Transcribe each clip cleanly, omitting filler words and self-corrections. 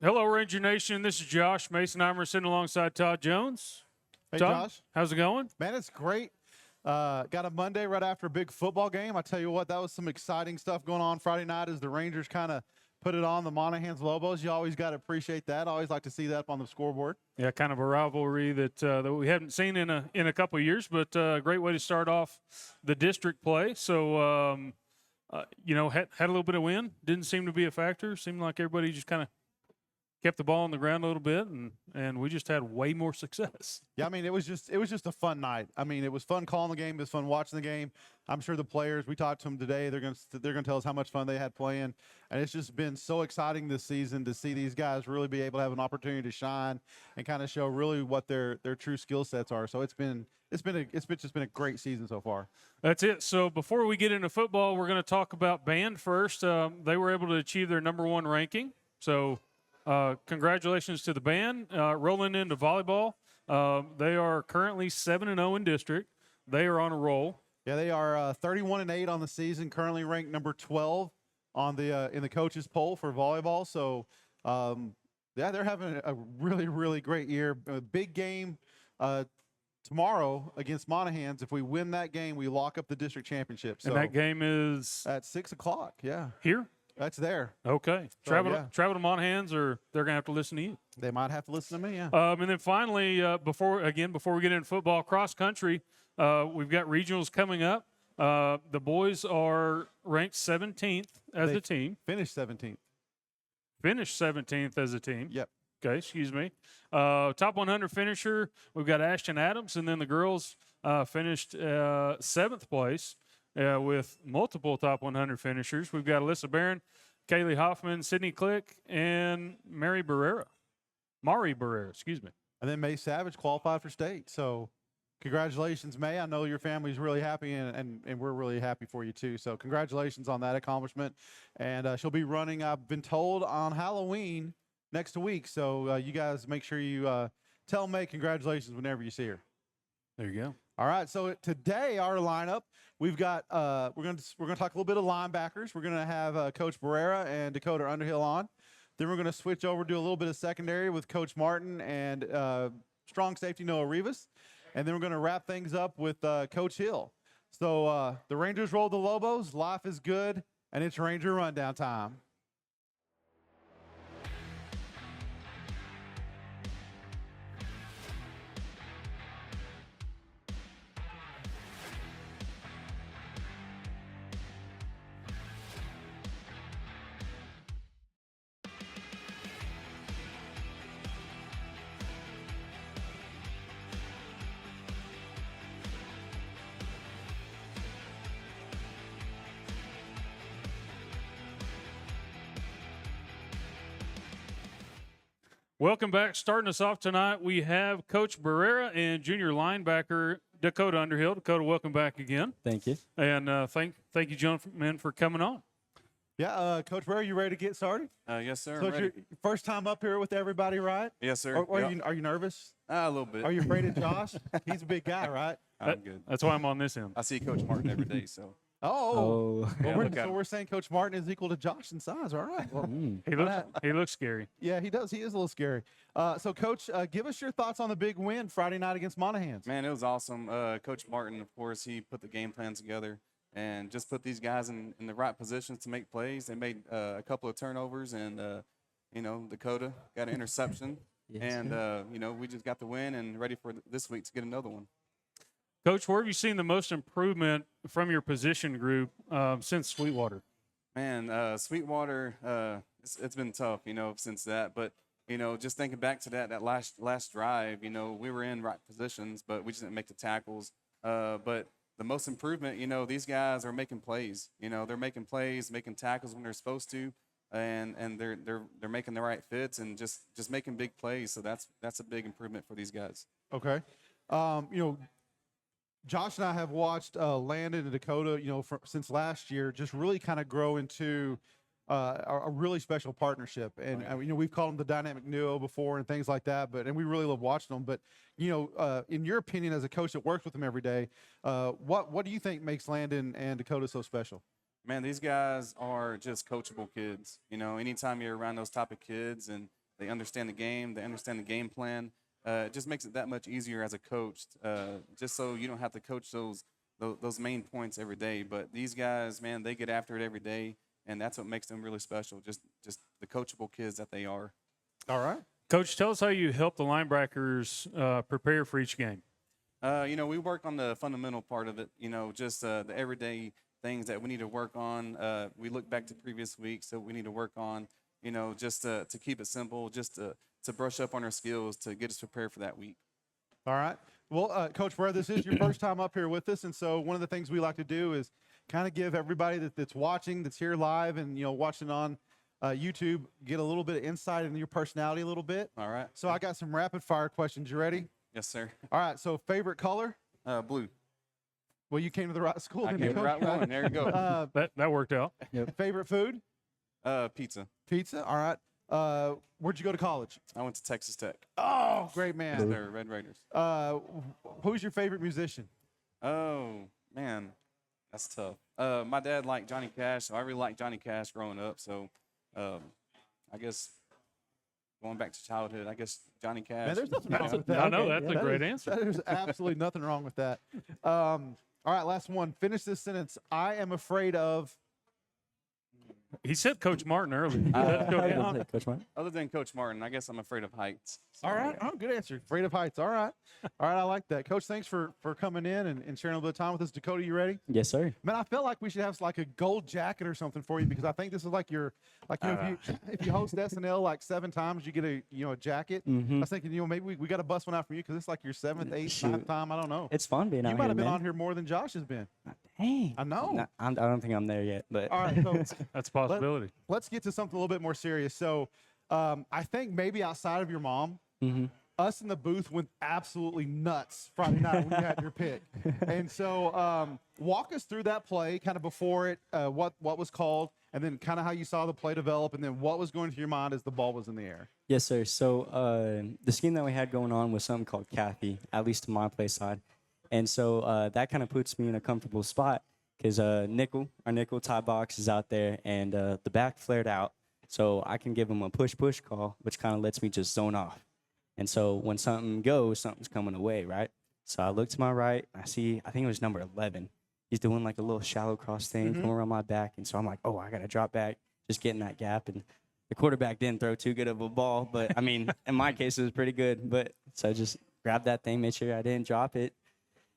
Hello, Ranger Nation. This is Josh Masonheimer sitting alongside Todd Jones. Hey, Todd, Josh. how's it going? Man, it's great. Got a Monday right after a big football game. I tell you what, that was some exciting stuff going on Friday night as the Rangers kind of put it on the Monahans Lobos. You always got to appreciate that. I always like to see that up on the scoreboard. Yeah, kind of a rivalry that we haven't seen in a couple of years, but a great way to start off the district play. So, had a little bit of wind. Didn't seem to be a factor. Seemed like everybody just kind of kept the ball on the ground a little bit, and we just had way more success. Yeah, I mean, it was just a fun night. I mean, it was fun calling the game. It was fun watching the game. I'm sure the players, we talked to them today. They're gonna tell us how much fun they had playing, and it's just been so exciting this season to see these guys really be able to have an opportunity to shine and kind of show really what their true skill sets are. So it's just been a great season so far. That's it. So before we get into football, we're going to talk about band first. They were able to achieve their #1 ranking. So. Congratulations to the band. Rolling into volleyball, they are currently 7-0 in district. They are on a roll. Yeah, they are 31-8 on the season. Currently ranked number 12 on the in the coaches poll for volleyball. So, yeah, they're having a really great year. A big game tomorrow against Monahans. If we win that game, we lock up the district championship. So And that game is at 6 o'clock. Yeah, here. that's there. Okay. So, Travel yeah. to Monahans, or they're going to have to listen to you. They might have to listen to me. Yeah. And then finally, before we get into football, cross country, we've got regionals coming up. The boys are ranked 17th as a team. Finished 17th. Finished 17th as a team. Yep. Okay, excuse me. Top 100 finisher, we've got Ashton Adams, and then the girls finished 7th place with multiple top 100 finishers. We've got Alyssa Barron, Kaylee Hoffman, Sydney Click, and Mari Barrera, excuse me. And then May Savage qualified for state. So congratulations, May. I know your family's really happy, and we're really happy for you, too. So congratulations on that accomplishment. And she'll be running, I've been told, on Halloween next week. So you guys make sure you tell May congratulations whenever you see her. There you go. All right, so today our lineup, we've got we're going to talk a little bit of linebackers. We're going to have Coach Barrera and Dakota Underhill on. Then we're going to switch over to a little bit of secondary with Coach Martin and strong safety Noah Rivas. And then we're going to wrap things up with Coach Hill. So the Rangers roll the Lobos. Life is good, and it's Ranger Rundown time. Welcome back. Starting us off tonight, we have Coach Barrera and junior linebacker Dakota Underhill. Dakota, welcome back again. Thank you. And thank you, gentlemen, for coming on. Yeah, Coach Barrera, you ready to get started? Yes, sir. So it's your first time up here with everybody, right? Yes, sir. Or Yep. are you nervous? A little bit. Are you afraid of Josh? He's a big guy, right? I'm good. That's why I'm on this end. I see Coach Martin every day, so. Oh. Oh. Well, Yeah, look at so him. we're saying Coach Martin is equal to Josh in size. All right. Well, He looks scary. yeah, he does. He is a little scary. So, Coach, give us your thoughts on the big win Friday night against Monahans. Man, it was awesome. Coach Martin, of course, he put the game plan together and just put these guys in the right positions to make plays. They made a couple of turnovers, and, Dakota got an interception. Yes, And, we just got the win and ready for this week to get another one. Coach, where have you seen the most improvement from your position group since Sweetwater? Man, Sweetwater, it's been tough, since that. But, just thinking back to that last drive, we were in right positions, but we just didn't make the tackles. But the most improvement, these guys are making plays. They're making plays, making tackles when they're supposed to, and they're making the right fits and just making big plays. So that's a big improvement for these guys. Okay. Josh and I have watched Landon and Dakota, since last year, just really kind of grow into a really special partnership. And, we've called them the dynamic duo before and things like that, and we really love watching them. But, in your opinion, as a coach that works with them every day, what do you think makes Landon and Dakota so special? Man, these guys are just coachable kids. Anytime you're around those type of kids and They understand the game. They understand the game plan. It just makes it that much easier as a coach, just so you don't have to coach those main points every day. But these guys, man, they get after it every day, and that's what makes them really special. Just the coachable kids that they are. All right. Coach, tell us how you help the linebackers prepare for each game. We work on the fundamental part of it. Just the everyday things that we need to work on. We look back to previous weeks that we need to work on. Just to keep it simple, just to brush up on our skills to get us prepared for that week. All right. Well, Coach Brad, this is your first time up here with us, and so one of the things we like to do is kind of give everybody that's watching, that's here live, and watching on YouTube, get a little bit of insight into your personality a little bit. All right. So I got some rapid fire questions. You ready? Yes, sir. All right. So favorite color? Blue. Well, you came to the right school. I didn't you, came the right Coach? one. There you go. That worked out. Favorite food? Pizza. Pizza. All right. Where'd you go to college? I went to Texas Tech. Oh, great man. They're Red Raiders. Who's your favorite musician? Oh, man. That's tough. My dad liked Johnny Cash, so I really liked Johnny Cash growing up. So I guess going back to childhood, I guess Johnny Cash. Man, there's nothing wrong with that. I know that's a great answer. There's absolutely nothing wrong with that. All right, last one. Finish this sentence. I am afraid of. He said Coach Martin earlier. Coach Martin. Other than Coach Martin, I guess I'm afraid of heights. So, All right. Oh, good answer. Afraid of heights. All right. All right. I like that. Coach, thanks for coming in and sharing a little bit of time with us. Dakota, you ready? Yes, sir. Man, I felt like we should have like a gold jacket or something for you because I think this is like your, if you host SNL like 7 times, you get a jacket. I was thinking, maybe we got to bust one out for you because it's like your 7th, 8th, Shoot. 9th time. I don't know. It's fun being You out might here, have been man. on here more than Josh has been. Dang. I know. No, I don't think I'm there yet, but All right. So That's a possibility. let's get to something a little bit more serious. So I think maybe outside of your mom, us in the booth went absolutely nuts Friday night when you had your pick. And so walk us through that play kind of before it, what was called, and then kind of how you saw the play develop, and then what was going through your mind as the ball was in the air. yes, sir. So the scheme that we had going on was something called Kathy, at least to my play side. And so that kind of puts me in a comfortable spot because our nickel tie box is out there, and the back flared out. So I can give him a push-push call, which kind of lets me just zone off. And so when something goes, something's coming away, right? So I look to my right. I think it was number 11. He's doing like a little shallow cross thing, coming around my back. And so I'm like, oh, I got to drop back, just get in that gap. And the quarterback didn't throw too good of a ball. But, I mean, in my case, it was pretty good. But so I just grabbed that thing, made sure I didn't drop it,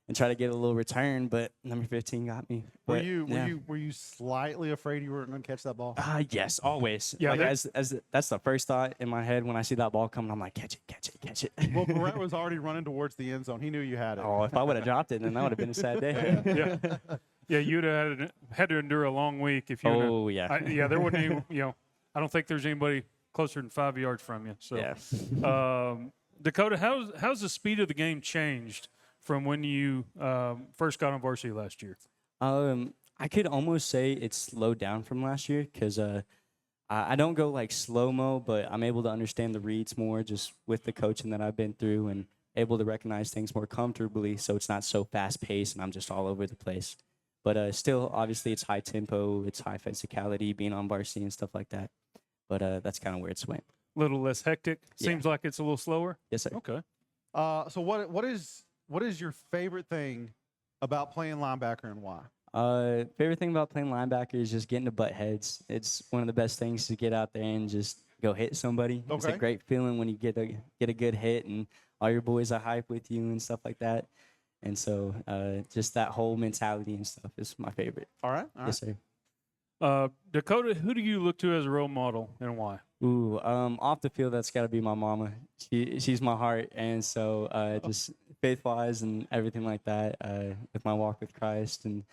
and try to get a little return, but number 15 got me. Were But, yeah. you slightly afraid you weren't going to catch that ball? Yes, always. Yeah, Like, that- as that's the first thought in my head when I see that ball coming. I'm like, catch it. Well, Brett was already running towards the end zone. He knew you had it. Oh, if I would have dropped it, then that would have been a sad day. Yeah, you'd have had to endure a long week if you. Oh, yeah. There wouldn't even, I don't think there's anybody closer than 5 yards from you. So, Yeah. Dakota, how's the speed of the game changed from when you first got on varsity last year? I could almost say it's slowed down from last year because I don't go like slow-mo, but I'm able to understand the reads more just with the coaching that I've been through and able to recognize things more comfortably so it's not so fast-paced and I'm just all over the place. But still, obviously, it's high tempo, it's high physicality, being on varsity and stuff like that. But that's kind of where it's went. A little less hectic. Yeah. Seems like it's a little slower. Yes, sir. Okay. So what is your favorite thing about playing linebacker and why? Favorite thing about playing linebacker is just getting to butt heads. It's one of the best things to get out there and just go hit somebody. It's a Okay. great feeling when you get a good hit and all your boys are hype with you and stuff like that. And so just that whole mentality and stuff is my favorite. All right. Yes, sir. Dakota, who do you look to as a role model and why? Ooh, off the field, that's got to be my mama. She's my heart, and so just faith-wise and everything like that, with my walk with Christ and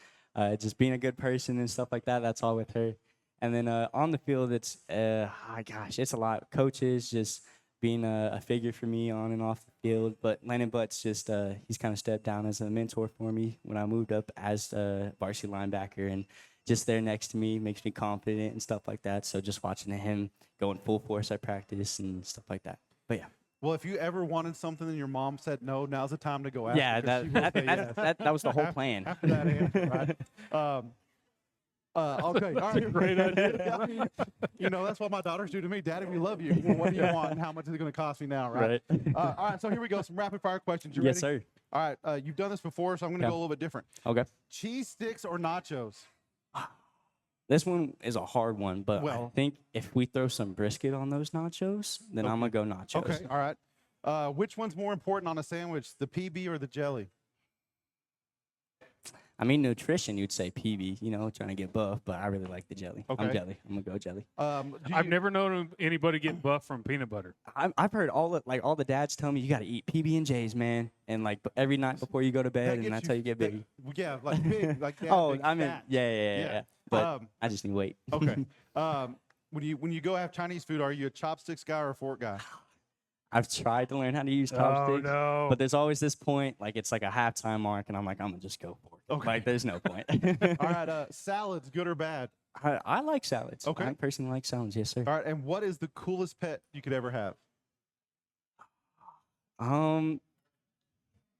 just being a good person and stuff like that. That's all with her. And then on the field, it's it's a lot. Coaches, just being a figure for me on and off the field. But Landon Butts just he's kind of stepped down as a mentor for me when I moved up as a varsity linebacker, and just there next to me makes me confident and stuff like that. So just watching him going full force at practice and stuff like that. But yeah. Well, if you ever wanted something and your mom said no, now's the time to go after. Yeah, because she will say yes. that was the whole plan. After that answer, right? Okay, all right. Great idea. You know, that's what my daughters do to me. Daddy, we love you. Well, what do you want, and how much is it going to cost me now, right? Right. All right, so here we go. Some rapid fire questions. You Yes, ready? sir. All right, you've done this before, so I'm going to Yeah. go a little bit different. Okay. Cheese sticks or nachos? This one is a hard one, but I Well- think if we throw some brisket on those nachos, then I'm gonna go nachos. Okay, all right. Which one's more important on a sandwich, the PB or the jelly? I mean, nutrition, you'd say PB, you know, trying to get buff, but I really like the jelly. Okay. I'm jelly. I'm gonna go jelly. Do I've you- never known anybody get buff from peanut butter. I've heard all the dads tell me you got to eat PB and J's, man, and like every night before you go to that bed, and gets that's how you get that- big. Yeah, like big, like that. Oh, big I mean, fat. yeah. But Um, I just need weight. Okay. When you go have Chinese food, are you a chopsticks guy or a fork guy? I've tried to learn how to use chopsticks, no. but there's always this point, like it's like a halftime mark, and I'm like, I'm gonna just go for it. Okay. Like, there's no point. All right. Salads, good or bad? I like salads. Okay. I personally like salads. Yes, sir. All right. And what is the coolest pet you could ever have?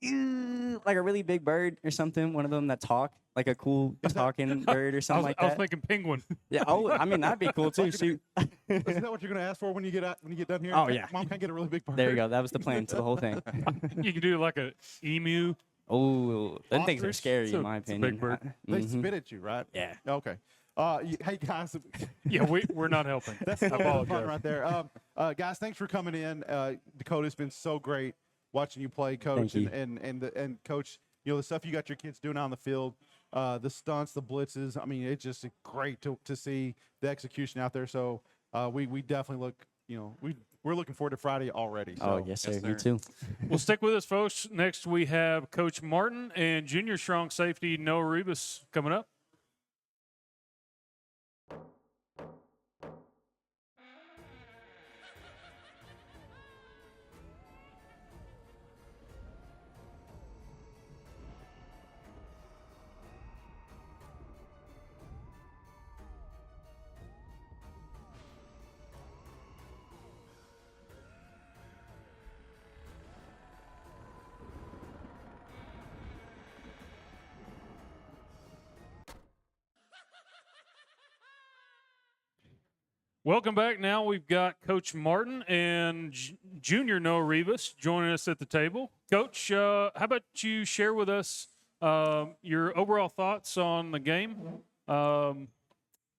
Like a really big bird or something. One of them that talk, like a cool talking bird or I something was, like I was that. thinking penguin. Yeah. Oh, I mean that'd be cool too. Shoot. Isn't that what you're going to ask for when you get out, when you get done here? Oh, yeah. Mom, can I get a really big bird? There you go. That was the plan to the whole thing. You can do like a emu. Oh, them things are Ostrich? scary It's a- in my it's a opinion. big bird. They Mhm. spit at you, right? Yeah. Okay. Hey guys, Yeah, we're not helping. that's a I little bit of fun apologize. right there. Guys, thanks for coming in. Dakota, it's been so great watching you play, Coach, Thank you. and Coach. You know the stuff you got your kids doing out on the field, the stunts, the blitzes. I mean, it's just great to see the execution out there. So we definitely look. You know, we're looking forward to Friday already. So. Oh yes, sir. Yes, Me sir. too. Well, stick with us, folks. Next, we have Coach Martin and junior strong safety Noah Rebus coming up. Welcome back. Now we've got Coach Martin and junior Noah Rivas joining us at the table. Coach, how about you share with us your overall thoughts on the game for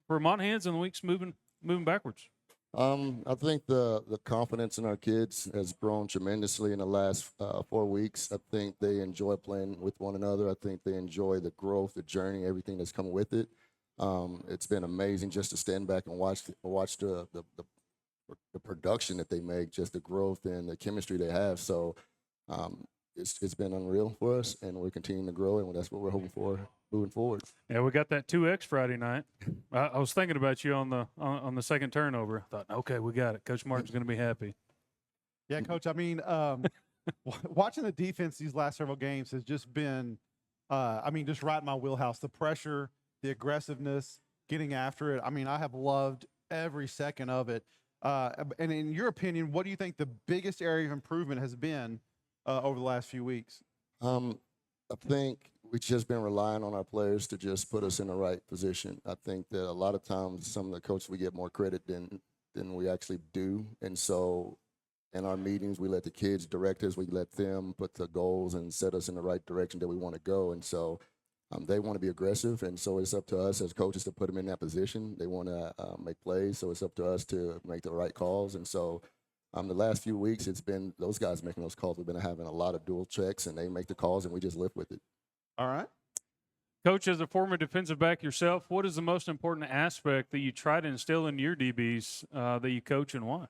Monahans and the weeks moving backwards? I think the confidence in our kids has grown tremendously in the last 4 weeks. I think they enjoy playing with one another. I think they enjoy the growth, the journey, everything that's come with it. It's been amazing just to stand back and watch the production that they make, just the growth and the chemistry they have. So it's been unreal for us, and we're continuing to grow, and that's what we're hoping for moving forward. Yeah, we got that 2X Friday night. I was thinking about you on the second turnover. I thought, okay, we got it. Coach Martin's going to be happy. Yeah, Coach. I mean, watching the defense these last several games has just been, just right in my wheelhouse. The pressure, the aggressiveness, getting after it. I mean, I have loved every second of it. And in your opinion, what do you think the biggest area of improvement has been over the last few weeks? I think we've just been relying on our players to just put us in the right position. I think that a lot of times some of the coaches, we get more credit than we actually do. And so in our meetings, we let the kids direct us. We let them put the goals and set us in the right direction that we want to go. And so they want to be aggressive. And so it's up to us as coaches to put them in that position. They want to make plays. So it's up to us to make the right calls. And so the last few weeks, it's been those guys making those calls. We've been having a lot of dual checks, and they make the calls, and we just live with it. All right. Coach, as a former defensive back yourself, what is the most important aspect that you try to instill in your DBs that you coach, and why?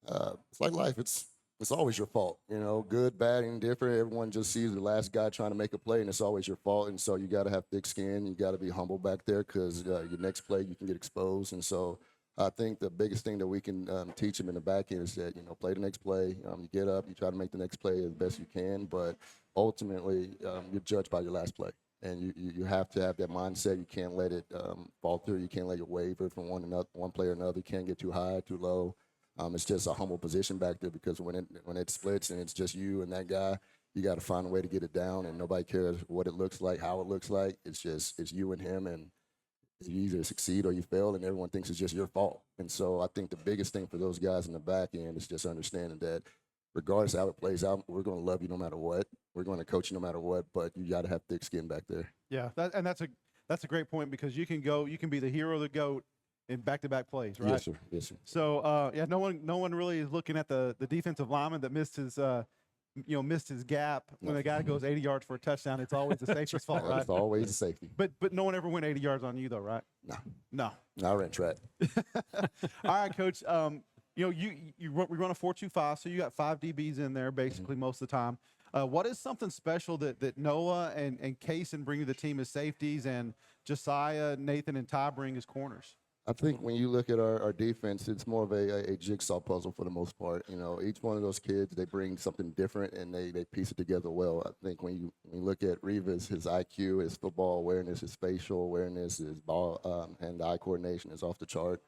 It's like life. It's always your fault. You know, good, bad, indifferent. Everyone just sees the last guy trying to make a play, and it's always your fault. And so you got to have thick skin. You got to be humble back there because your next play you can get exposed. And so I think the biggest thing that we can teach them in the back end is that, play the next play. You get up, you try to make the next play as best you can, but ultimately you're judged by your last play. And you have to have that mindset. You can't let it falter. You can't let it waver from one player to another. You can't get too high, too low. It's just a humble position back there because when it splits and it's just you and that guy, you got to find a way to get it down, and nobody cares what it looks like, how it looks like. It's you and him, and You either succeed or you fail, and everyone thinks it's just your fault. And so I think the biggest thing for those guys in the back end is just understanding that regardless of how it plays out, we're going to love you no matter what. We're going to coach you no matter what, but you got to have thick skin back there. Yeah, that's a great point because you can be the hero of the GOAT in back-to-back plays, right? Yes, sir. Yes, sir. So yeah, no one really is looking at the defensive lineman that missed his gap when the guy goes 80 yards for a touchdown. It's always the safety's fault, right? It's always a safety. But no one ever went 80 yards on you though, right? No, No. I ran track. All right, Coach. We run a 4-2-5, so you got 5 DBs in there basically most of the time. What is something special that Noah and Kaysen bring to the team as safeties, and Josiah, Nathan, and Ty bring as corners? I think when you look at our defense, it's more of a jigsaw puzzle for the most part. You know, each one of those kids, they bring something different and they piece it together well. I think when you look at Rivas, his IQ, his football awareness, his facial awareness, his ball hand-eye coordination is off the chart.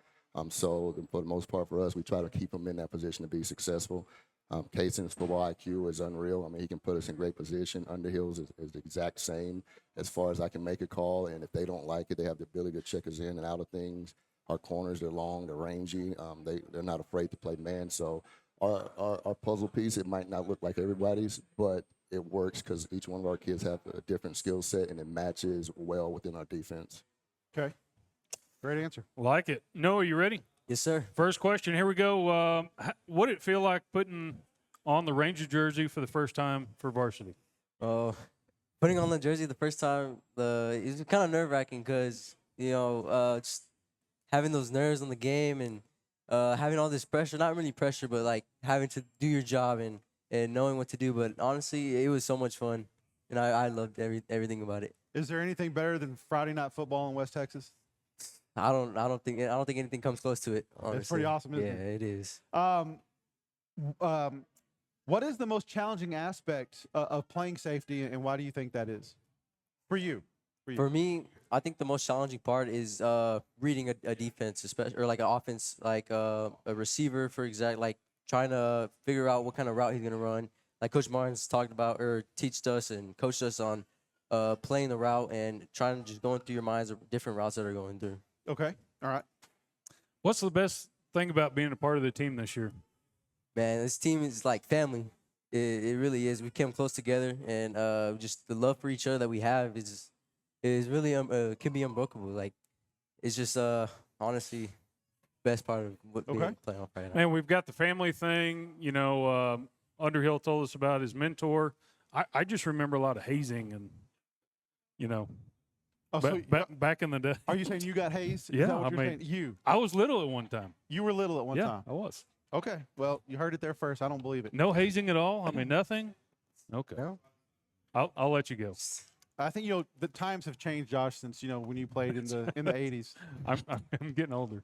So for the most part for us, we try to keep him in that position to be successful. Kaysen's football IQ is unreal. I mean, he can put us in great position. Underhill's is the exact same as far as I can make a call, and if they don't like it, they have the ability to check us in and out of things. Our corners, they're long, they're rangy. They're not afraid to play man. So our puzzle piece, it might not look like everybody's, but it works because each one of our kids have a different skill set, and it matches well within our defense. Okay, great answer. Like it. Noah, you ready? Yes, sir. First question. Here we go. What did it feel like putting on the Ranger jersey for the first time for varsity? Putting on the jersey the first time, it was kind of nerve-wracking because, just having those nerves on the game and having all this pressure, not really pressure, but like having to do your job and knowing what to do. But honestly, it was so much fun, and I loved everything about it. Is there anything better than Friday night football in West Texas? I don't think anything comes close to it. Honestly. It's pretty awesome, isn't it? Yeah, it is. What is the most challenging aspect of playing safety, and why do you think that is for you? For me, I think the most challenging part is reading a defense, especially or like an offense, like a receiver, for example, like trying to figure out what kind of route he's gonna run. Like Coach Martin's talked about or teached us and coached us on playing the route and trying to just going through your minds of different routes that are going through. Okay, all right. What's the best thing about being a part of the team this year? Man, this team is like family. It really is. We came close together, and just the love for each other that we have is really can be unbreakable. Like it's just honestly best part of what being playoff right now. And we've got the family thing. Underhill told us about his mentor. I just remember a lot of hazing and back in the day. Are you saying you got hazed? Yeah, Is that what you're saying? you. I was little at one time. You were little at one time. I was. Okay, well, you heard it there first. I don't believe it. No hazing at all. I mean, nothing. Okay. No. I'll let you go. I think the times have changed, Josh, since when you played in the 80s. I'm getting older.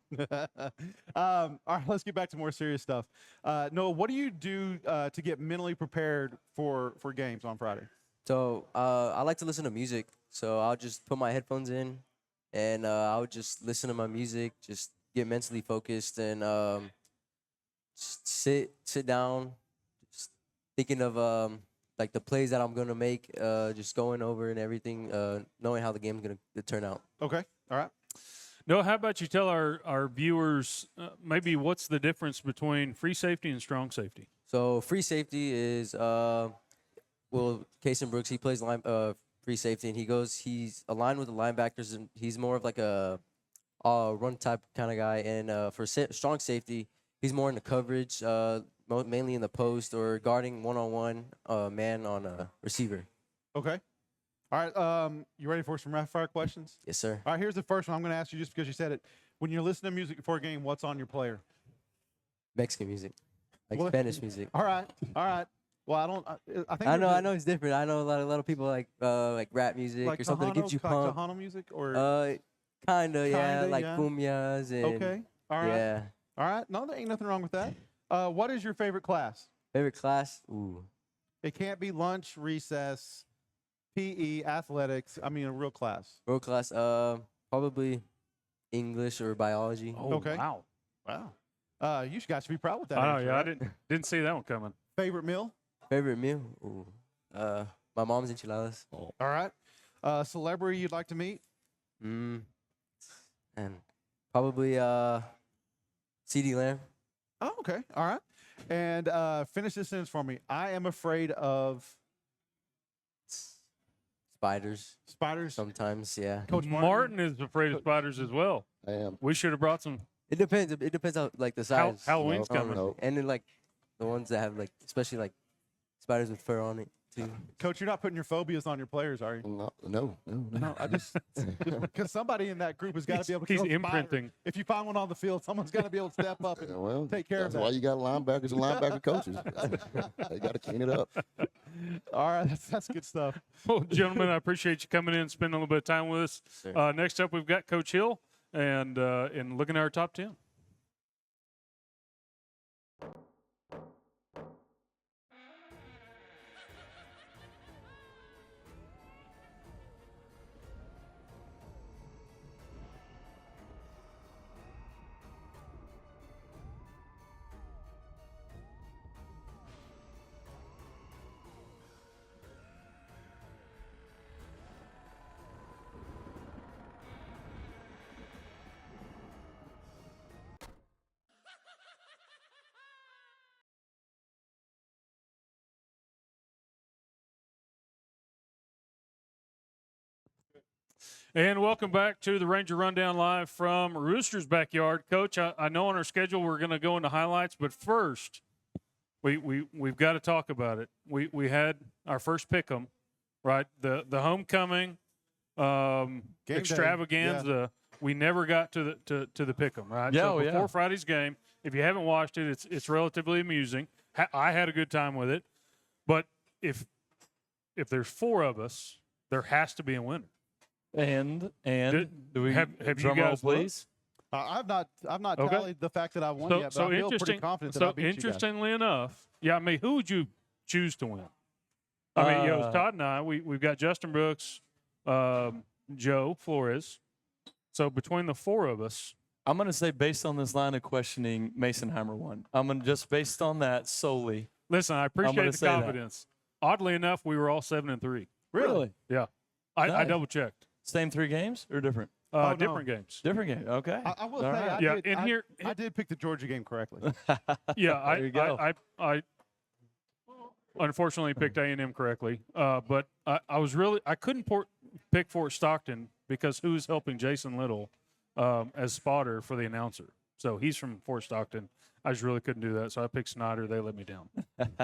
All right, let's get back to more serious stuff. Noah, what do you do to get mentally prepared for games on Friday? So I like to listen to music. So I'll just put my headphones in, and I would just listen to my music, just get mentally focused, and just sit down, just thinking of like the plays that I'm gonna make, just going over and everything, knowing how the game's gonna turn out. Okay, all right. Noah, how about you tell our viewers maybe what's the difference between free safety and strong safety? So free safety is Kaysen Brooks, he plays free safety, and he's aligned with the linebackers, and he's more of like a run type kind of guy. And for strong safety, he's more in the coverage, mainly in the post or guarding one-on-one man on a receiver. Okay. All right. You ready for some rapid fire questions? Yes, sir. All right. Here's the first one. I'm going to ask you just because you said it. When you're listening to music before a game, what's on your player? Mexican music, like Well, Spanish music. All right. All right. Well, I think I know it's different. I know a lot of people like rap music like or something that gives you pump. Tejano music or Kinda, yeah, like yeah. cumbias and okay. All right. yeah. All right. No, there ain't nothing wrong with that. What is your favorite class? Favorite class? Ooh. It can't be lunch, recess, PE, athletics. I mean, a real class. World class, probably English or biology. Oh, Okay. wow. Wow. You guys should be proud with that. I know, answer, yeah, I right? didn't see that one coming. Favorite meal? Favorite meal? Ooh. My mom's enchiladas. All right. Celebrity you'd like to meet? and probably CD Lamb. Oh, okay. All right. And finish this sentence for me. I am afraid of Spiders. spiders. Sometimes, yeah. Coach Martin is afraid of spiders as well. I am. We should have brought some. It depends. It depends on like the size. Halloween's No, coming. no. And then like the ones that have like, especially like spiders with fur on it too. Coach, you're not putting your phobias on your players, are you? No. No, I just because somebody in that group has got to be able to He's kill a spider. imprinting. If you find one on the field, someone's got to be able to step up and Well, take care of that's why that. you got linebackers and linebacker coaches. They got to clean it up. All right, that's good stuff. Well, gentlemen, I appreciate you coming in and spending a little bit of time with us. Sure. Next up, we've got Coach Hill, and looking at our top 10. And welcome back to the Ranger Rundown live from Rooster's backyard. Coach, I know on our schedule we're going to go into highlights, but first we've got to talk about it. We had our first pick'em, right? The homecoming Game day, extravaganza. We never got to the pick'em, right? Yeah, so oh, yeah. before Friday's game, if you haven't watched it, it's relatively amusing. I had a good time with it, but if there's 4 of us, there has to be a winner. And Did- do we have you drum roll, guys looked? please? I've not Okay. tallied the fact that I won So, yet, but so I feel pretty interesting. confident that So I beat you guys. interestingly enough, yeah. I mean, who would you choose to win? I mean, it was Todd and I. We've got Justin Brooks, Joe Flores. So between the 4 of us, I'm going to say, based on this line of questioning, Masonheimer won. I'm going to just based on that solely. listen, I appreciate gonna the say that. confidence. Oddly enough, we were all 7-3. Really? Yeah, I Nice. double checked. Same 3 games or different? Oh, no. Different games. Different game. Okay. I will All say, right. Yeah, and here- I did pick the Georgia game correctly. Yeah, There you go. I unfortunately picked A&M correctly, but I was really I couldn't pick Fort Stockton because who's helping Jason Little as spotter for the announcer. So he's from Fort Stockton. I just really couldn't do that, so I picked Snyder. They let me down.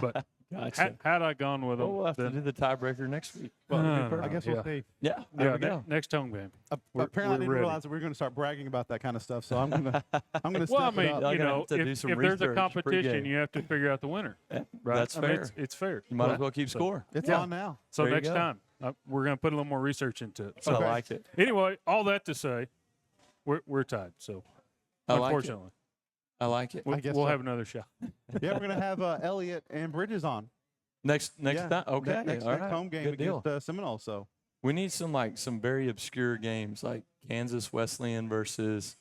But Gotcha. had I gone with them, Well, we'll have to then, do the tiebreaker next week. Well, that'd be I perfect. I guess Yeah. we'll see. Yeah. yeah, There we go. next home game. We're- Apparently, I we're didn't ready. realize that we were going to start bragging about that kind of stuff. So I'm gonna step Well, I it mean, up. Y'all you gonna know, have to do if some there's a research competition, pregame. you have to figure out the winner. Yeah, Right? That's I mean, fair. it's fair. You might Right? as well keep So- score. It's yeah. on now. So There you next go. time, we're going to put a little more research into it. So I like it. anyway, all that to say, we're tied. So I like it. unfortunately, I like it. I guess we'll so. have another shot. Yeah, we're gonna have Elliott and Bridges on. Next Yeah, time. Okay. Next All right. home game Good deal. against Seminole. So We need some very obscure games like Kansas Wesleyan versus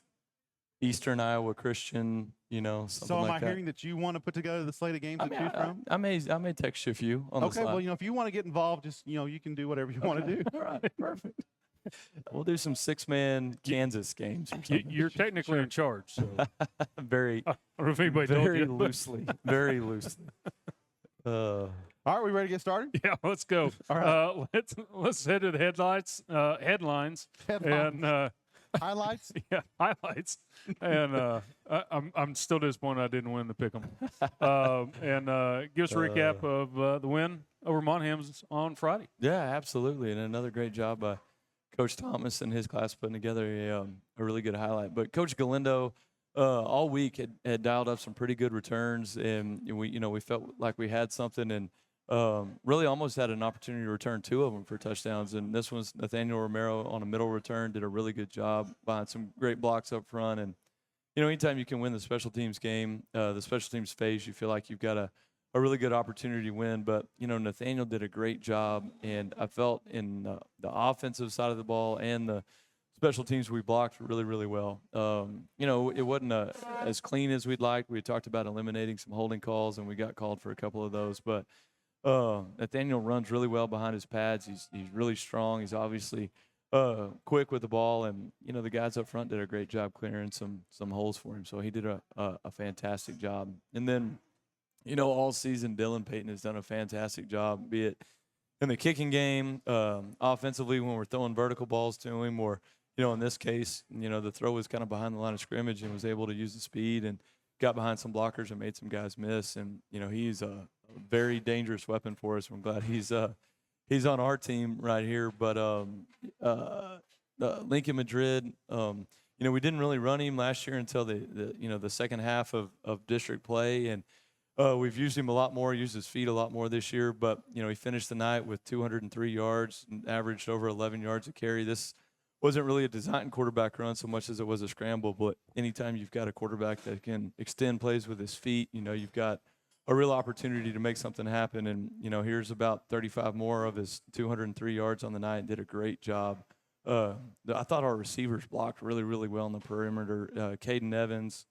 Eastern Iowa Christian. You know, something am like I that. hearing that you want to put together the slate of games I to mean, choose from? I may text you a few on the Okay, slide. well, if you want to get involved, just you can do whatever you want to do. All right, perfect. We'll do some 6-man Kansas games. Or something. You're technically in charge. So I very, don't know if anybody told very you. but- loosely. Very loosely. All right, we ready to get started? Yeah, let's go. All right. Let's head to the headlines, Headlines. and Highlights. yeah, highlights. And I'm still disappointed I didn't win the pick'em. And give us a recap of the win over Monham's on Friday. Yeah, absolutely. And another great job by Coach Thomas and his class putting together a really good highlight. But Coach Galindo all week had dialed up some pretty good returns, and we felt like we had something, and really almost had an opportunity to return 2 of them for touchdowns. And this one's Nathaniel Romero on a middle return, did a really good job behind some great blocks up front. And anytime you can win the special teams game, the special teams phase, you feel like you've got a really good opportunity to win. But Nathaniel did a great job, and I felt in the offensive side of the ball and the special teams we blocked really, really well. It wasn't as clean as we'd like. We talked about eliminating some holding calls, and we got called for a couple of those. But Nathaniel runs really well behind his pads. He's really strong. He's obviously quick with the ball, and the guys up front did a great job clearing some holes for him. So he did a fantastic job. And then all season Dylan Payton has done a fantastic job, be it in the kicking game, offensively when we're throwing vertical balls to him, or in this case, the throw was kind of behind the line of scrimmage and was able to use the speed and got behind some blockers and made some guys miss. And he's a very dangerous weapon for us. I'm glad he's on our team right here. But Lincoln Madrid, we didn't really run him last year until the second half of district play, and we've used him a lot more, used his feet a lot more this year. But he finished the night with 203 yards and averaged over 11 yards a carry. This wasn't really a design quarterback run so much as it was a scramble. But anytime you've got a quarterback that can extend plays with his feet, you've got a real opportunity to make something happen. And here's about 35 more of his 203 yards on the night and did a great job. I thought our receivers blocked really, really well on the perimeter. Caden Evans,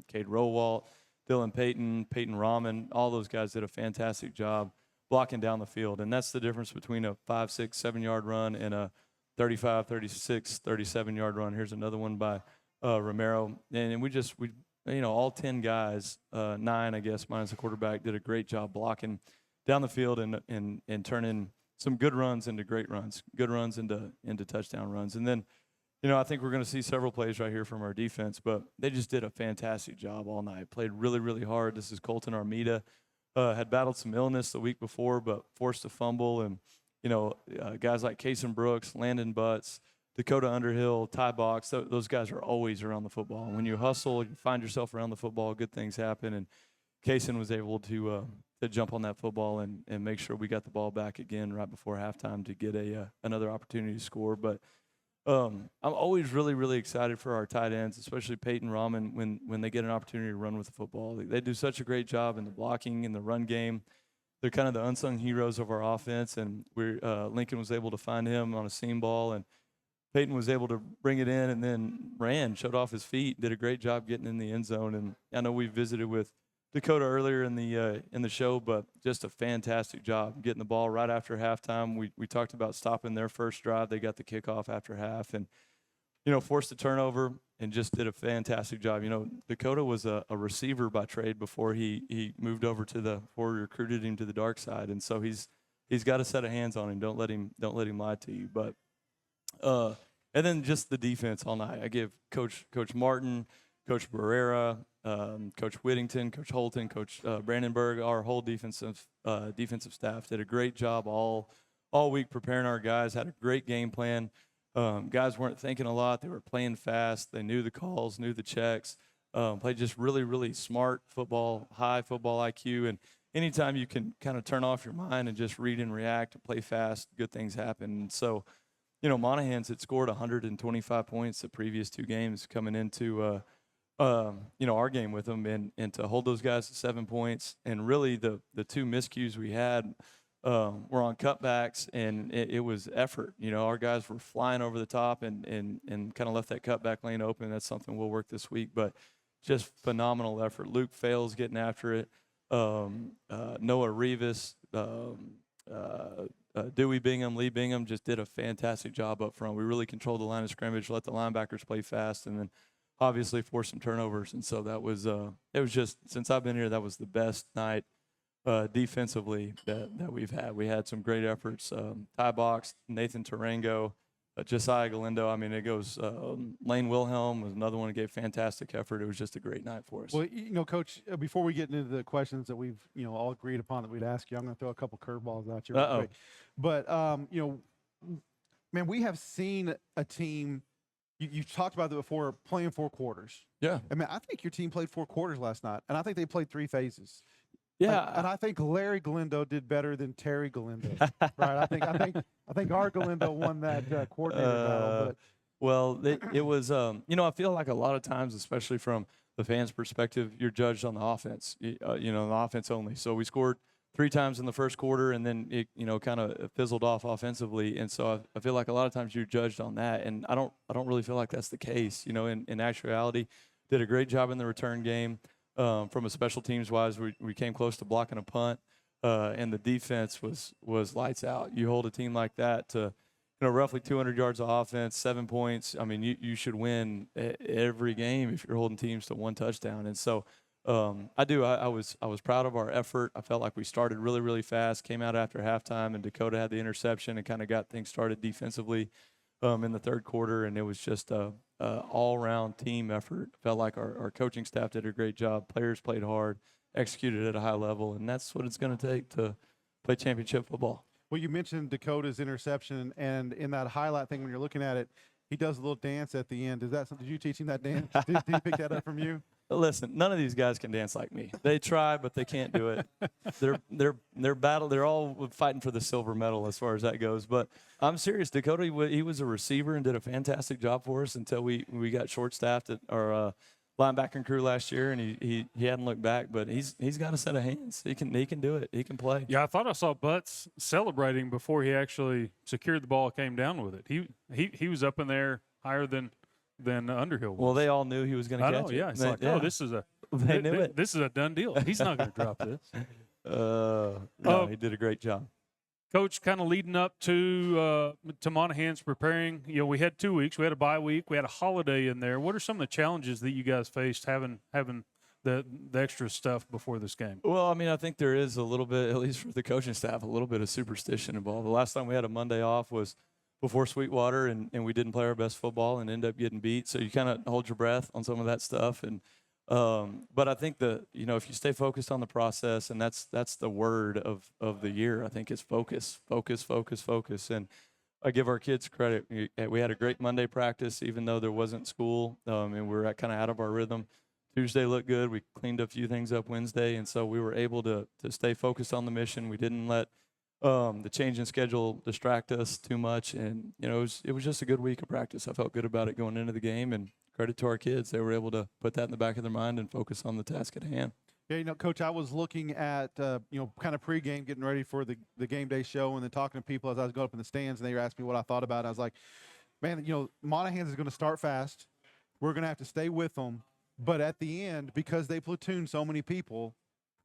Cade Rowalt, Dylan Payton, Peyton Rahman, all those guys did a fantastic job blocking down the field. And that's the difference between a 5, 6, 7-yard run and a 35, 36, 37-yard run. Here's another one by Romero. And we all 10 guys, 9, I guess, minus the quarterback, did a great job blocking down the field and turning some good runs into great runs, good runs into touchdown runs. And then, I think we're going to see several plays right here from our defense, but they just did a fantastic job all night. Played really, really hard. This is Colton Armida. Had battled some illness the week before, but forced a fumble. And, guys like Kason Brooks, Landon Butts, Dakota Underhill, Ty Box, those guys are always around the football. And when you hustle, you find yourself around the football, good things happen. And Kason was able to jump on that football and make sure we got the ball back again right before halftime to get another opportunity to score. But I'm always really, really excited for our tight ends, especially Peyton Rahman, when they get an opportunity to run with the football. They do such a great job in the blocking, in the run game. They're kind of the unsung heroes of our offense, and Lincoln was able to find him on a seam ball, and Peyton was able to bring it in and then showed off his feet, did a great job getting in the end zone. And I know we visited with Dakota earlier in the show, but just a fantastic job getting the ball right after halftime. We talked about stopping their first drive. They got the kickoff after half and, forced a turnover and just did a fantastic job. Dakota was a receiver by trade before he moved over before we recruited him to the dark side. And so he's got a set of hands on him. Don't let him lie to you. But, and then just the defense all night. I give Coach Martin, Coach Barrera, Coach Whittington, Coach Holton, Coach Brandenburg, our whole defensive staff did a great job all week preparing our guys, had a great game plan. Guys weren't thinking a lot. They were playing fast. They knew the calls, knew the checks, played just really, really smart football, high football IQ. And anytime you can kind of turn off your mind and just read and react and play fast, good things happen. And so, Monaghan's had scored 125 points the previous 2 games coming into our game with them, and to hold those guys to 7 points. And really the 2 miscues we had were on cutbacks, and it was effort. Our guys were flying over the top and kind of left that cutback lane open. That's something we'll work this week, but just phenomenal effort. Luke Fails getting after it. Noah Rivas, Dewey Bingham, Lee Bingham just did a fantastic job up front. We really controlled the line of scrimmage, let the linebackers play fast, and then obviously forced some turnovers. And so that was it was just, since I've been here, that was the best night defensively that we've had. We had some great efforts. Ty Box, Nathan Tarango, Josiah Galindo. I mean, it goes. Lane Wilhelm was another one who gave fantastic effort. It was just a great night for us. Well, Coach, before we get into the questions that we've all agreed upon that we'd ask you, I'm going to throw a couple curveballs at you real quick. But man, we have seen a team. You've talked about it before, playing 4 quarters. Yeah. I mean, I think your team played 4 quarters last night, and I think they played 3 phases. Yeah. And I think Larry Galindo did better than Terry Galindo. Right. I think our Galindo won that coordinator battle. But well, it was. I feel like a lot of times, especially from the fans' perspective, you're judged on the offense. The offense only. So we scored 3 times in the first quarter, and then it kind of fizzled off offensively. And so I feel like a lot of times you're judged on that, and I don't really feel like that's the case. In actuality, did a great job in the return game. From a special teams wise, we came close to blocking a punt, and the defense was lights out. You hold a team like that to roughly 200 yards of offense, 7 points. I mean, you should win every game if you're holding teams to one touchdown. And so I was proud of our effort. I felt like we started really, really fast, came out after halftime, and Dakota had the interception and kind of got things started defensively in the third quarter. And it was just a all-around team effort. Felt like our coaching staff did a great job. Players played hard, executed at a high level, and that's what it's going to take to play championship football. Well, you mentioned Dakota's interception, and in that highlight thing, when you're looking at it, he does a little dance at the end. Is that something? Did you teach him that dance? Did he pick that up from you? Listen, none of these guys can dance like me. They try, but they can't do it. They're all fighting for the silver medal as far as that goes. But I'm serious. Dakota, he was a receiver and did a fantastic job for us until we got short-staffed at our linebacking crew last year, and he hadn't looked back. But he's got a set of hands. He can do it. He can play. Yeah, I thought I saw Butts celebrating before he actually secured the ball, came down with it. He was up in there higher than Underhill was. Well, they all knew he was going to I catch know, it. yeah. It's like, oh, this is They knew it. This is a done deal. He's not going to drop this. No, he did a great job. Coach, kind of leading up to Monahan's preparing, we had 2 weeks. We had a bye week. We had a holiday in there. What are some of the challenges that you guys faced having the extra stuff before this game? Well, I mean, I think there is a little bit, at least for the coaching staff, a little bit of superstition involved. The last time we had a Monday off was before Sweetwater, and we didn't play our best football and end up getting beat. So you kind of hold your breath on some of that stuff. And but I think if you stay focused on the process, and that's the word of the year, I think, is focus. And I give our kids credit. We had a great Monday practice, even though there wasn't school, and we were kind of out of our rhythm. Tuesday looked good. We cleaned a few things up Wednesday, and so we were able to stay focused on the mission. We didn't let the change in schedule distract us too much, and it was just a good week of practice. I felt good about it going into the game, and credit to our kids. They were able to put that in the back of their mind and focus on the task at hand. Yeah, Coach, I was looking at, kind of pregame, getting ready for the game day show, and then talking to people as I was going up in the stands, and they were asking me what I thought about it. I was like, man, Monahan's is going to start fast. We're going to have to stay with them. But at the end, because they platoon so many people,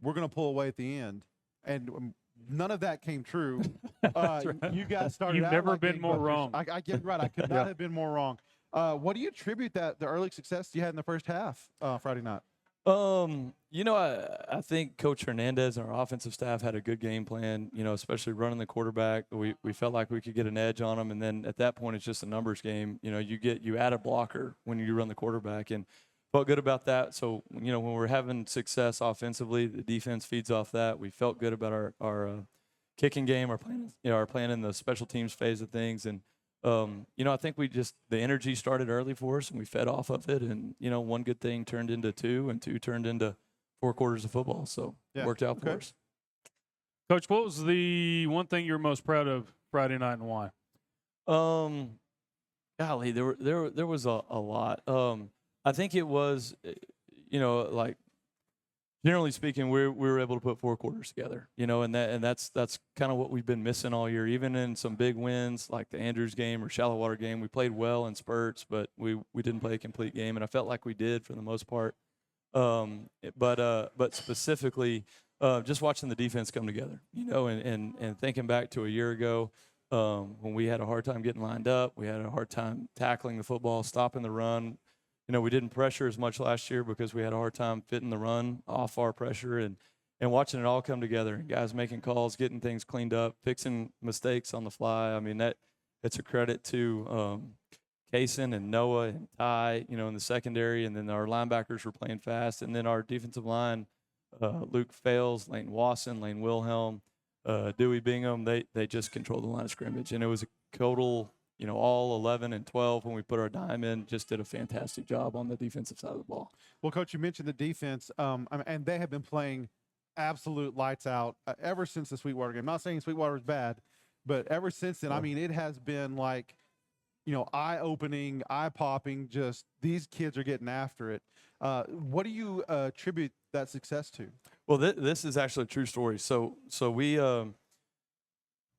we're going to pull away at the end. And none of that came true. You guys started You've out never like been more gangbusters. wrong. I get right. I could not have been more wrong. What do you attribute the early success you had in the first half Friday night? I think Coach Hernandez and our offensive staff had a good game plan, especially running the quarterback. We felt like we could get an edge on them, and then at that point it's just a numbers game. You add a blocker when you run the quarterback, and felt good about that. So, when we're having success offensively, the defense feeds off that. We felt good about our kicking game, our plan in the special teams phase of things. And, I think the energy started early for us, and we fed off of it. And, one good thing turned into two, and two turned into 4 quarters of football. So it worked out for us. Coach, what was the one thing you're most proud of Friday night, and why? Golly, there was a lot. I think it was, like generally speaking, we were able to put 4 quarters together, and that's kind of what we've been missing all year. Even in some big wins like the Andrews game or Shallow Water game, we played well in spurts, but we didn't play a complete game, and I felt like we did for the most part. But specifically, just watching the defense come together, and thinking back to a year ago. When we had a hard time getting lined up, we had a hard time tackling the football, stopping the run. We didn't pressure as much last year because we had a hard time fitting the run off our pressure, and watching it all come together, and guys making calls, getting things cleaned up, fixing mistakes on the fly. I mean, it's a credit to Kaysen and Noah and Ty, in the secondary, and then our linebackers were playing fast, and then our defensive line, Luke Fales, Lane Wasson, Lane Wilhelm, Dewey Bingham, they just controlled the line of scrimmage, and it was a total. All 11 and 12 when we put our dime in, just did a fantastic job on the defensive side of the ball. Well, Coach, you mentioned the defense, and they have been playing absolute lights out ever since the Sweetwater game. I'm not saying Sweetwater is bad, but ever since then, I mean, it has been like, eye-opening, eye-popping, just these kids are getting after it. What do you attribute that success to? Well, this is actually a true story. So we,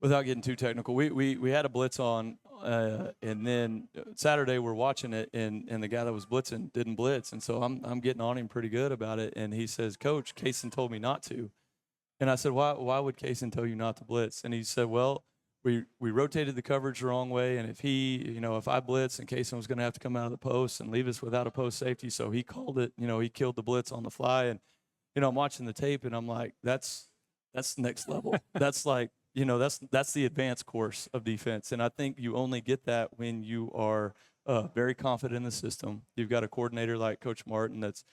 without getting too technical, we had a blitz on, and then Saturday we're watching it, and the guy that was blitzing didn't blitz, and so I'm getting on him pretty good about it, and he says, "Coach, Kaysen told me not to," and I said, "Why would Kaysen tell you not to blitz?" And he said, "Well, we rotated the coverage the wrong way, and if I blitz, and Casey was going to have to come out of the post and leave us without a post safety, so he called it. He killed the blitz on the fly, and I'm watching the tape, and I'm like, that's next level. That's like, that's the advanced course of defense, and I think you only get that when you are very confident in the system. You've got a coordinator like Coach Martin that's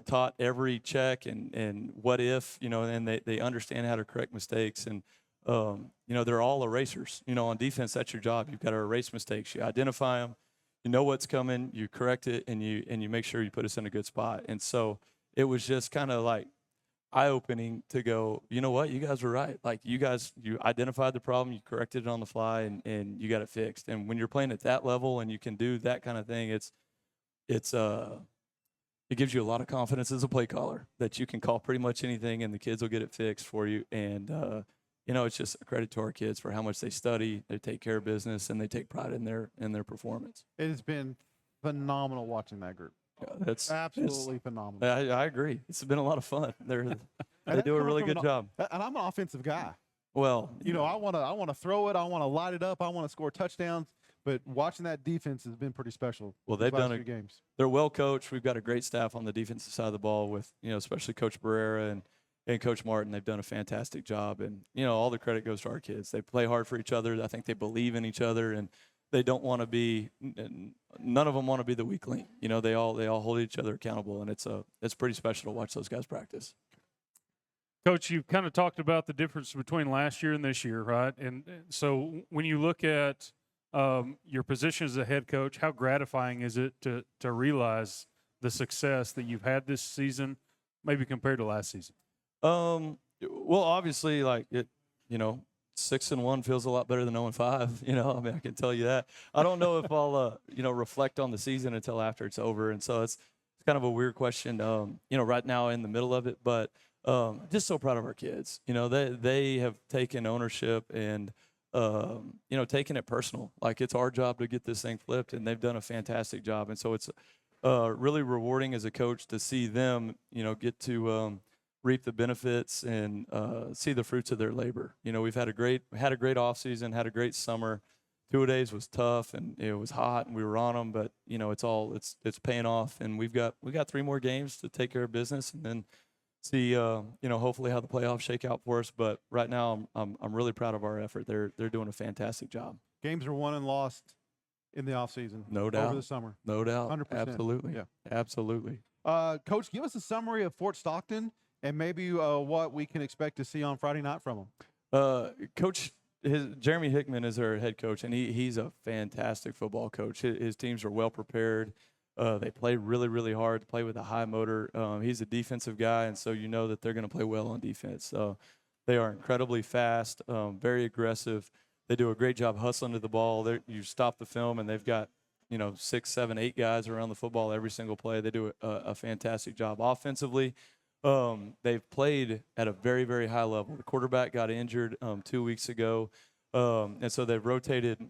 taught every check and what if, and they understand how to correct mistakes. And, they're all erasers. On defense, that's your job. You've got to erase mistakes. You identify them, you know what's coming, you correct it, and you make sure you put us in a good spot. And so it was just kind of like eye-opening to go, you know what, you guys were right. Like, you identified the problem, you corrected it on the fly, and you got it fixed. And when you're playing at that level and you can do that kind of thing, it gives you a lot of confidence as a play caller that you can call pretty much anything and the kids will get it fixed for you. And, it's just a credit to our kids for how much they study, they take care of business, and they take pride in their performance. It has been phenomenal watching that group. Yeah, that's Absolutely phenomenal. I agree. It's been a lot of fun. They And do that's a coming really from good job. And I'm an offensive guy. Well, I want to throw it. I want to light it up. I want to score touchdowns. But watching that defense has been pretty special. Well, these they've last done few games. They're well coached. We've got a great staff on the defensive side of the ball with, especially Coach Barrera and Coach Martin. They've done a fantastic job. And, all the credit goes to our kids. They play hard for each other. I think they believe in each other, and they don't want to be – none of them want to be the weak link. They all hold each other accountable, and it's pretty special to watch those guys practice. Coach, you've kind of talked about the difference between last year and this year, right? And so when you look at your position as a head coach, how gratifying is it to realize the success that you've had this season, maybe compared to last season? Well, obviously, 6-1 feels a lot better than 0-5. I can tell you that. I don't know if I'll, reflect on the season until after it's over, and so it's kind of a weird question. Right now in the middle of it, but just so proud of our kids. They have taken ownership and taking it personal. Like, it's our job to get this thing flipped, and they've done a fantastic job. And so it's really rewarding as a coach to see them, get to reap the benefits and see the fruits of their labor. We've had a great off season, had a great summer. 2 days was tough, and it was hot, and we were on them, but it's paying off, and we got 3 more games to take care of business, and then see, hopefully how the playoffs shake out for us. But right now, I'm really proud of our effort. They're doing a fantastic job. Games are won and lost in the offseason. No doubt. Over the summer. No doubt. 100%. Absolutely. Yeah. Absolutely. Coach, give us a summary of Fort Stockton and maybe what we can expect to see on Friday night from them. Coach, Jeremy Hickman is our head coach, and he's a fantastic football coach. His teams are well prepared. They play really, really hard, play with a high motor. He's a defensive guy, and so that they're going to play well on defense. They are incredibly fast, very aggressive. They do a great job hustling to the ball. You stop the film, and they've got 6, 7, 8 guys around the football every single play. They do a fantastic job offensively. They've played at a very, very high level. The quarterback got injured 2 weeks ago, and so they've rotated,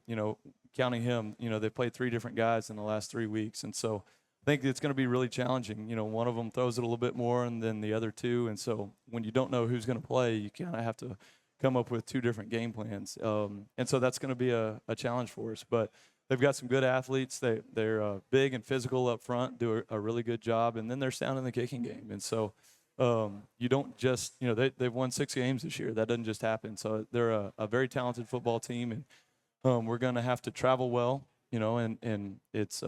counting him, they've played 3 different guys in the last 3 weeks. And so I think it's going to be really challenging. One of them throws it a little bit more than the other 2. And so when you don't know who's going to play, you kind of have to come up with 2 different game plans. And so that's going to be a challenge for us. But they've got some good athletes. They're big and physical up front, do a really good job. And then they're sound in the kicking game. And so you don't just, they've won 6 games this year. That doesn't just happen. So they're a very talented football team. And we're going to have to travel well, and it's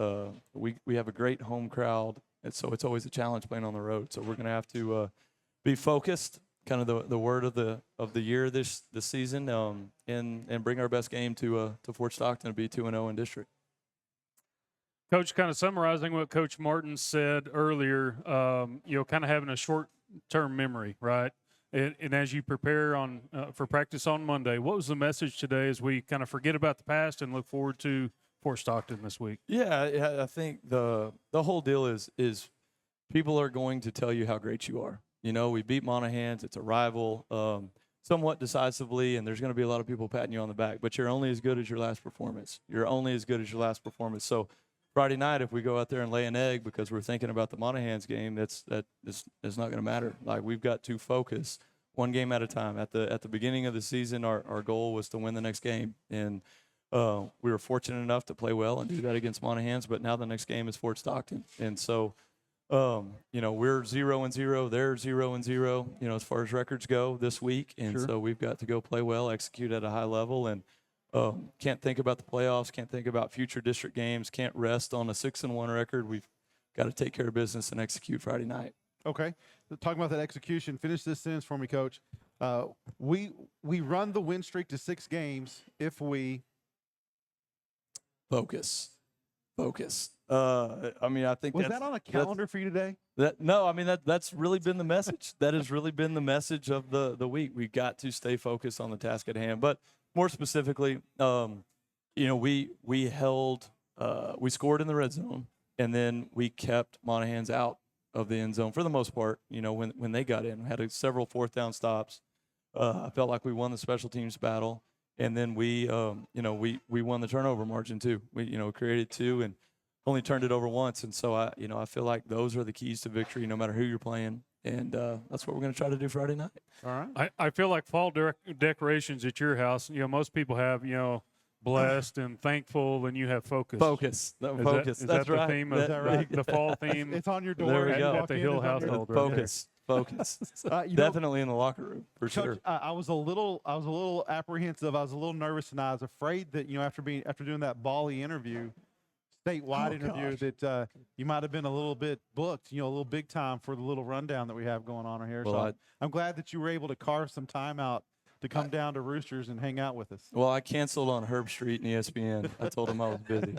we have a great home crowd, and so it's always a challenge playing on the road. So we're going to have to be focused, kind of the word of the year this season, and bring our best game to Fort Stockton and be 2-0 in district. Coach, kind of summarizing what Coach Martin said earlier, kind of having a short-term memory, right? And as you prepare for practice on Monday, what was the message today as we kind of forget about the past and look forward to Fort Stockton this week? Yeah, I think the whole deal is people are going to tell you how great you are. We beat Monahans. It's a rival, somewhat decisively, and there's going to be a lot of people patting you on the back. But you're only as good as your last performance. So Friday night, if we go out there and lay an egg because we're thinking about the Monahans game, that's not going to matter. Like, we've got to focus one game at a time. At the beginning of the season, our goal was to win the next game, and we were fortunate enough to play well and do that against Monahans. But now the next game is Fort Stockton, and so we're 0-0. They're 0-0. As far as records go this week, and so we've got to go play well, execute at a high level, and can't think about the playoffs, can't think about future district games, can't rest on a 6-1 record. We've got to take care of business and execute Friday night. Okay. Talking about that execution, finish this sentence for me, Coach. We run the win streak to 6 games if we focus. I think was that on a calendar for you today? That's really been the message. That has really been the message of the week. We've got to stay focused on the task at hand. But more specifically, we scored in the red zone, and then we kept Monahans out of the end zone for the most part. When they got in, we had several 4th down stops. I felt like we won the special teams battle, and then we won the turnover margin too. We created 2 and only turned it over once, and so I feel like those are the keys to victory, no matter who you're playing, and that's what we're going to try to do Friday night. All right. I feel like fall decorations at your house. Most people have blessed and thankful, and you have focus. Focus. Is That's that right. the theme of right? the fall theme? It's on your door. There we as you go. walk At the in, Hill it's on your- household. Right there. Focus. You know, Definitely in the locker room for Coach, sure. I was a little apprehensive. I was a little nervous, and I was afraid that after doing that Bali interview, statewide interview, that you might have been a little bit booked. A little big time for the little rundown that we have going on here. Well, So I'm glad that you were able to carve some time out to come down to Roosters and hang out with us. Well, I canceled on Herb Street and ESPN. I told them I was busy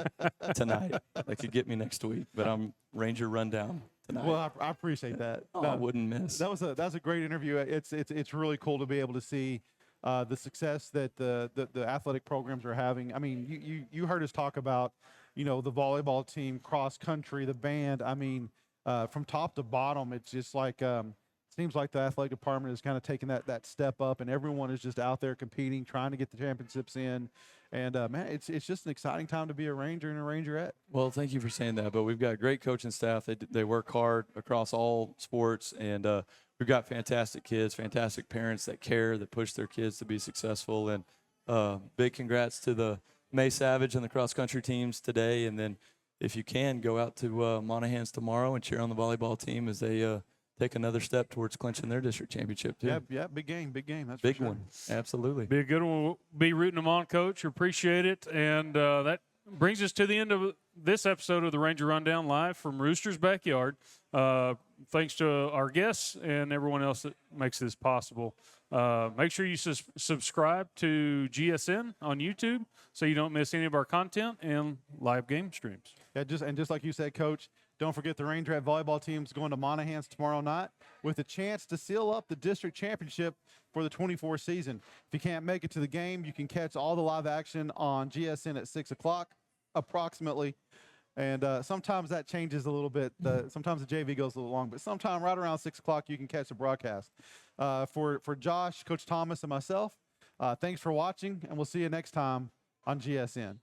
tonight. They could get me next week, but I'm Ranger Rundown tonight. Well, I appreciate that. I wouldn't miss. That was a great interview. It's really cool to be able to see the success that the athletic programs are having. I mean, you heard us talk about the volleyball team, cross country, the band. I mean, from top to bottom, it's just like seems like the athletic department is kind of taking that step up, and everyone is just out there competing, trying to get the championships in. And man, it's just an exciting time to be a Ranger and a Rangerette. Well, thank you for saying that. But we've got great coaching staff. They work hard across all sports, and we've got fantastic kids, fantastic parents that care, that push their kids to be successful. And big congrats to the May Savage and the cross country teams today. And then if you can, go out to Monahans tomorrow and cheer on the volleyball team as they take another step towards clinching their district championship too. Yeah, big game. That's Big for sure. one, absolutely. Be a good one. We'll be rooting them on, Coach. Appreciate it. And that brings us to the end of this episode of the Ranger Rundown live from Rooster's Backyard. Thanks to our guests and everyone else that makes this possible. Make sure you subscribe to GSN on YouTube so you don't miss any of our content and live game streams. Yeah, just like you said, Coach, don't forget the Rangerette volleyball team's going to Monahans tomorrow night with a chance to seal up the district championship for the 24 season. If you can't make it to the game, you can catch all the live action on GSN at 6 o'clock approximately. And sometimes that changes a little bit. Sometimes the JV goes a little long, but sometime right around 6 o'clock you can catch the broadcast. For Josh, Coach Thomas, and myself, thanks for watching, and we'll see you next time on GSN.